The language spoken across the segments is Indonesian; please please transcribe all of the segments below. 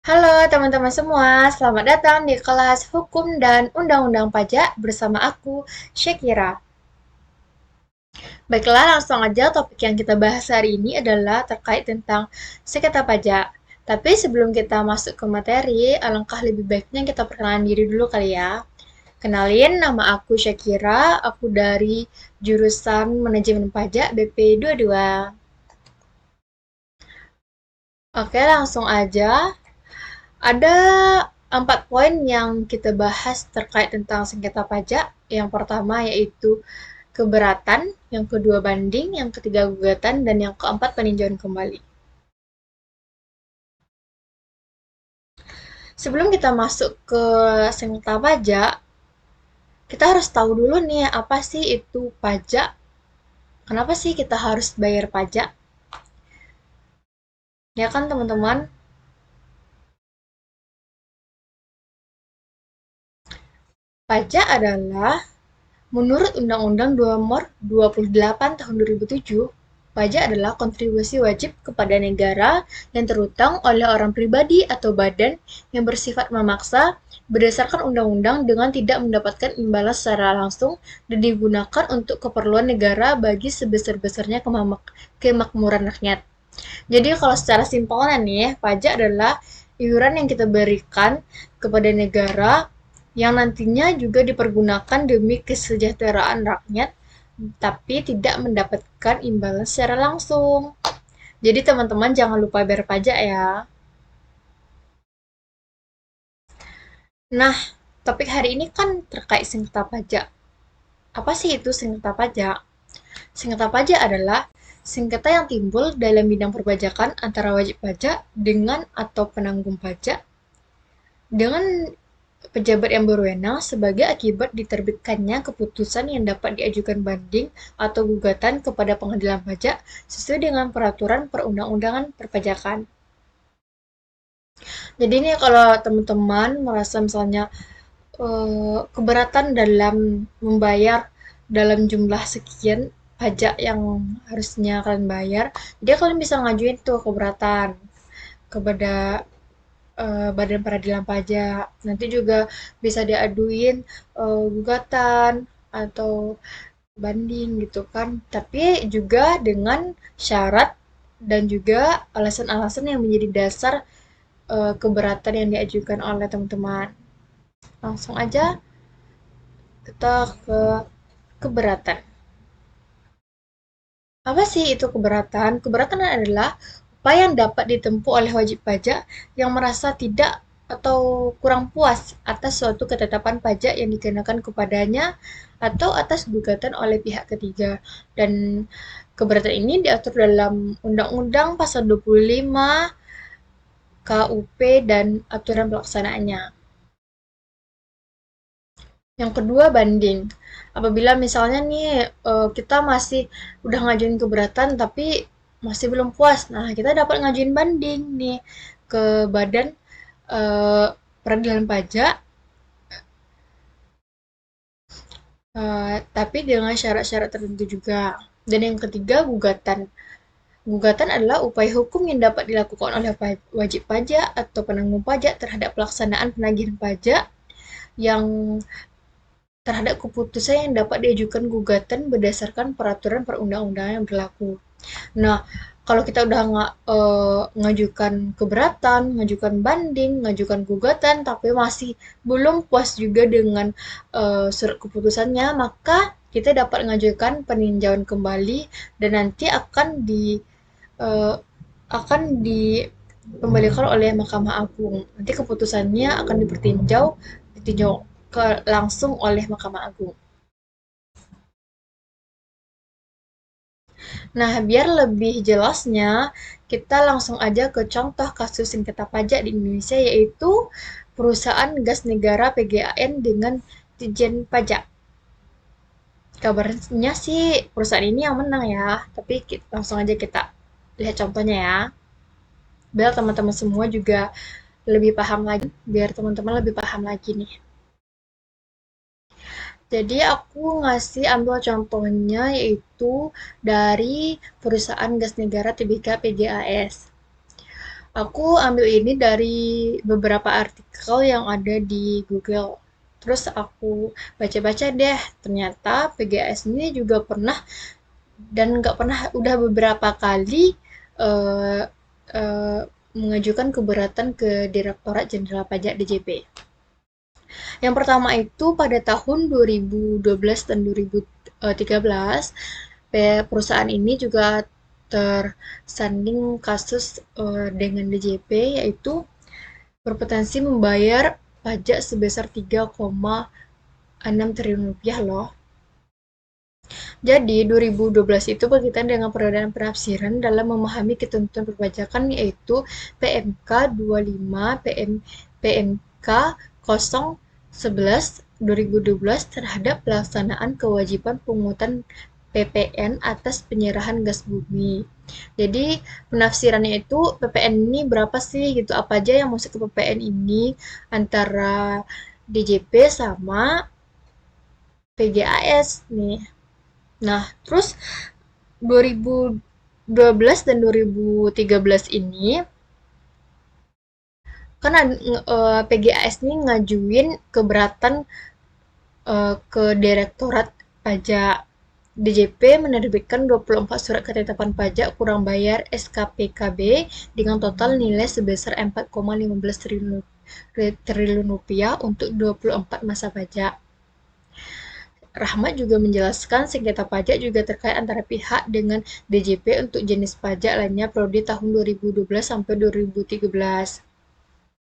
Halo teman-teman semua, selamat datang di kelas Hukum dan Undang-Undang Pajak bersama aku, Syakira. Baiklah, langsung aja topik yang kita bahas hari ini adalah terkait tentang sengketa pajak. Tapi sebelum kita masuk ke materi, alangkah lebih baiknya kita perkenalan diri dulu kali ya. Kenalin, nama aku Syakira, aku dari jurusan Manajemen Pajak BP 22. Oke, langsung aja. Ada 4 poin yang kita bahas terkait tentang sengketa pajak. Yang pertama yaitu keberatan, yang kedua banding, yang ketiga gugatan, dan yang keempat peninjauan kembali. Sebelum kita masuk ke sengketa pajak, kita harus tahu dulu nih apa sih itu pajak. Kenapa sih kita harus bayar pajak? Ya kan teman-teman? Pajak adalah menurut Undang-Undang Nomor 28 Tahun 2007, pajak adalah kontribusi wajib kepada negara yang terutang oleh orang pribadi atau badan yang bersifat memaksa berdasarkan undang-undang dengan tidak mendapatkan imbalan secara langsung dan digunakan untuk keperluan negara bagi sebesar-besarnya kemakmuran rakyat. Jadi kalau secara simpelnya nih, pajak adalah iuran yang kita berikan kepada negara yang nantinya juga dipergunakan demi kesejahteraan rakyat, tapi tidak mendapatkan imbalan secara langsung. Jadi teman-teman jangan lupa bayar pajak ya. Nah, topik hari ini kan terkait sengketa pajak. Apa sih itu sengketa pajak? Sengketa pajak adalah sengketa yang timbul dalam bidang perpajakan antara wajib pajak dengan atau penanggung pajak dengan pejabat yang berwenang sebagai akibat diterbitkannya keputusan yang dapat diajukan banding atau gugatan kepada pengadilan pajak sesuai dengan peraturan perundang-undangan perpajakan. Jadi ini kalau teman-teman merasa misalnya keberatan dalam membayar dalam jumlah sekian pajak yang harusnya kalian bayar, jadi kalian bisa ngajuin tuh keberatan kepada Badan Peradilan Pajak. Nanti juga bisa diaduin gugatan atau banding gitu kan. Tapi juga dengan syarat dan juga alasan-alasan yang menjadi dasar keberatan yang diajukan oleh teman-teman. Langsung aja kita ke keberatan. Apa sih itu keberatan? Keberatan adalah upaya yang dapat ditempuh oleh wajib pajak yang merasa tidak atau kurang puas atas suatu ketetapan pajak yang dikenakan kepadanya atau atas gugatan oleh pihak ketiga. Dan keberatan ini diatur dalam Undang-Undang Pasal 25 KUP dan aturan pelaksanaannya. Yang kedua, banding. Apabila misalnya nih kita masih udah ngajuin keberatan tapi masih belum puas, nah kita dapat ngajuin banding nih ke Badan eh, Peradilan Pajak, tapi dengan syarat-syarat tertentu juga. Dan yang ketiga, gugatan. Gugatan adalah upaya hukum yang dapat dilakukan oleh wajib pajak atau penanggung pajak terhadap pelaksanaan penagihan pajak yang terhadap keputusan yang dapat diajukan gugatan berdasarkan peraturan perundang-undangan yang berlaku. Nah, kalau kita udah ngajukan keberatan, ngajukan banding, ngajukan gugatan, tapi masih belum puas juga dengan surat keputusannya, maka kita dapat mengajukan peninjauan kembali dan nanti eh, akan dikembalikan oleh Mahkamah Agung. Nanti keputusannya akan ditinjau langsung oleh Mahkamah Agung. Nah, biar lebih jelasnya, kita langsung aja ke contoh kasus sengketa pajak di Indonesia, yaitu perusahaan gas negara PGAN dengan Ditjen Pajak. Kabarnya sih perusahaan ini yang menang ya, tapi langsung aja kita lihat contohnya ya. Biar teman-teman semua juga lebih paham lagi, biar teman-teman lebih paham lagi nih. Jadi aku ngasih ambil contohnya yaitu dari perusahaan gas negara TBK PGAS. Aku ambil ini dari beberapa artikel yang ada di Google. Terus aku baca-baca deh, ternyata PGAS ini juga pernah dan nggak pernah udah beberapa kali eh, eh, mengajukan keberatan ke Direktorat Jenderal Pajak DJP. Yang pertama itu pada tahun 2012 dan 2013, perusahaan ini juga tersanding kasus dengan DJP, yaitu berpotensi membayar pajak sebesar 3,6 triliun rupiah loh. Jadi, 2012 itu berkaitan dengan perbedaan penafsiran dalam memahami ketentuan perpajakan, yaitu PMK 25 PMK 011 2012 terhadap pelaksanaan kewajiban pungutan PPN atas penyerahan gas bumi. Jadi penafsirannya itu PPN ini berapa sih gitu, apa aja yang masuk ke PPN ini antara DJP sama PGAS nih. Nah, terus 2012 dan 2013 ini kan PGAS ini ngajuin keberatan ke Direktorat Pajak. DJP menerbitkan 24 surat ketetapan pajak kurang bayar SKPKB dengan total nilai sebesar 4,15 triliun rupiah untuk 24 masa pajak. Rahmat juga menjelaskan sengketa pajak juga terkait antara pihak dengan DJP untuk jenis pajak lainnya periode tahun 2012 sampai 2013.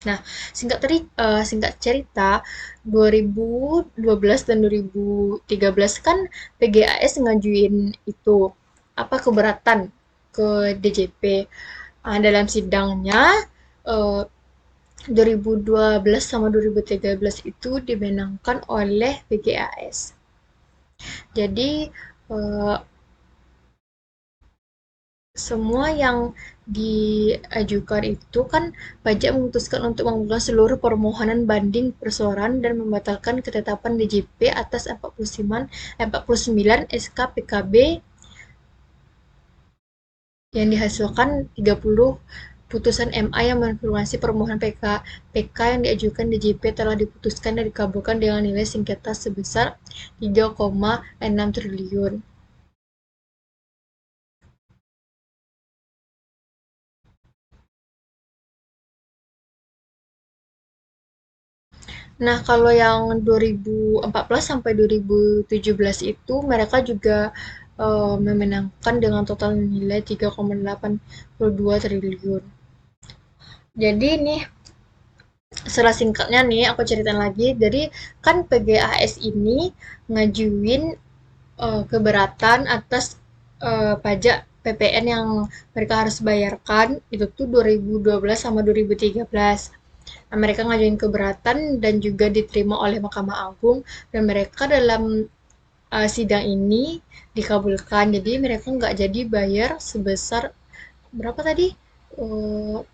Nah, singkat cerita, 2012 dan 2013 kan PGAS ngajuin itu apa keberatan ke DJP. Dalam sidangnya uh, 2012 sama 2013 itu dimenangkan oleh PGAS. Jadi eh, semua yang diajukan itu kan pajak memutuskan untuk mengabulkan seluruh permohonan banding persoalan dan membatalkan ketetapan DJP atas 49 SK PKB yang dihasilkan 30 putusan MA yang mengonfirmasi permohonan PK yang diajukan DJP telah diputuskan dan dikabulkan dengan nilai sengketa sebesar 3,6 triliun. Nah, kalau yang 2014 sampai 2017 itu mereka juga memenangkan dengan total nilai 3,82 triliun. Jadi nih, setelah singkatnya nih aku ceritain lagi. Jadi kan PGAS ini ngajuin keberatan atas pajak PPN yang mereka harus bayarkan itu tuh 2012 sama 2013. Nah, mereka ngajuin keberatan dan juga diterima oleh Mahkamah Agung dan mereka dalam sidang ini dikabulkan. Jadi mereka nggak jadi bayar sebesar berapa tadi? Uh,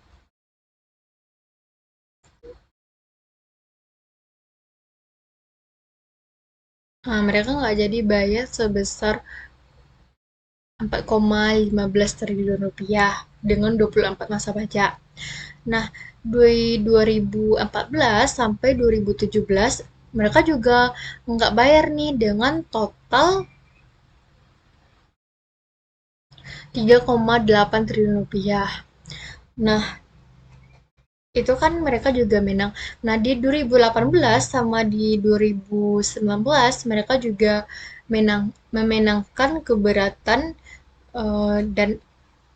Mereka nggak jadi bayar sebesar 4,15 triliun rupiah dengan 24 masa pajak. Nah, dari 2014 sampai 2017 mereka juga nggak bayar nih dengan total 3,8 triliun rupiah. Nah, itu kan mereka juga menang. Nah, di 2018 sama di 2019 mereka juga memenangkan keberatan dan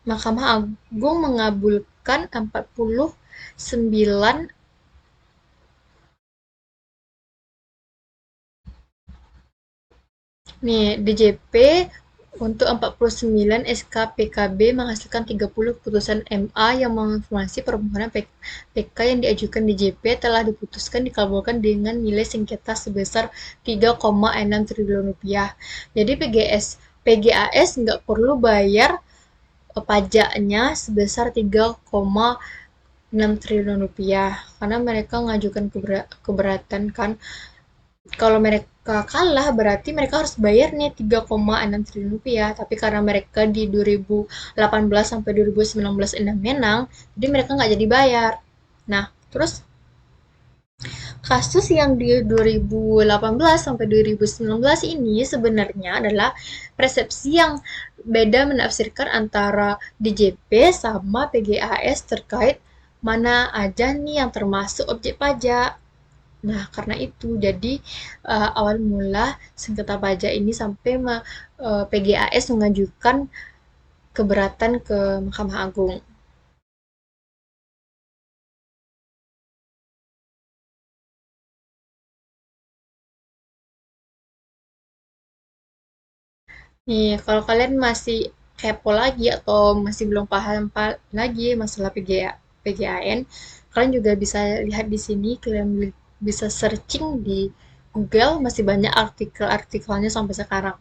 Mahkamah Agung mengabulkan 49 nih DJP untuk 49 SK PKB menghasilkan 30 putusan MA yang mengonfirmasi permohonan PK yang diajukan DJP telah diputuskan dikabulkan dengan nilai sengketa sebesar 3,6 triliun rupiah. Jadi PGAS nggak perlu bayar pajaknya sebesar 3,6 triliun rupiah karena mereka mengajukan keberatan kan. Kalau kalah, berarti mereka harus bayar nih 3,6 triliun rupiah. Tapi karena mereka di 2018 sampai 2019 enam menang, jadi mereka nggak jadi bayar. Nah, terus kasus yang di 2018 sampai 2019 ini sebenarnya adalah persepsi yang beda menafsirkan antara DJP sama PGAS terkait mana aja nih yang termasuk objek pajak. Nah, karena itu, jadi awal mula sengketa pajak ini sampai PGAS mengajukan keberatan ke Mahkamah Agung. Nih, kalau kalian masih kepo lagi atau masih belum paham lagi masalah PGAN, kalian juga bisa lihat di sini, kalian bisa searching di Google, masih banyak artikel-artikelnya sampai sekarang.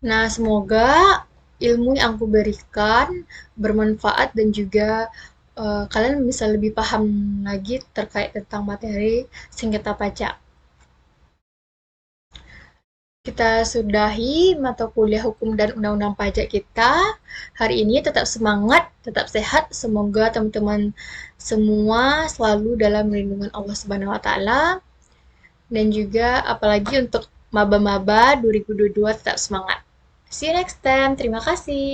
Nah, semoga ilmu yang aku berikan bermanfaat dan juga kalian bisa lebih paham lagi terkait tentang materi sengketa pajak. Kita sudahi mata kuliah hukum dan undang-undang pajak kita. Hari ini tetap semangat, tetap sehat. Semoga teman-teman semua selalu dalam lindungan Allah Subhanahu wa taala dan juga apalagi untuk maba-maba 2022 tetap semangat. See you next time. Terima kasih.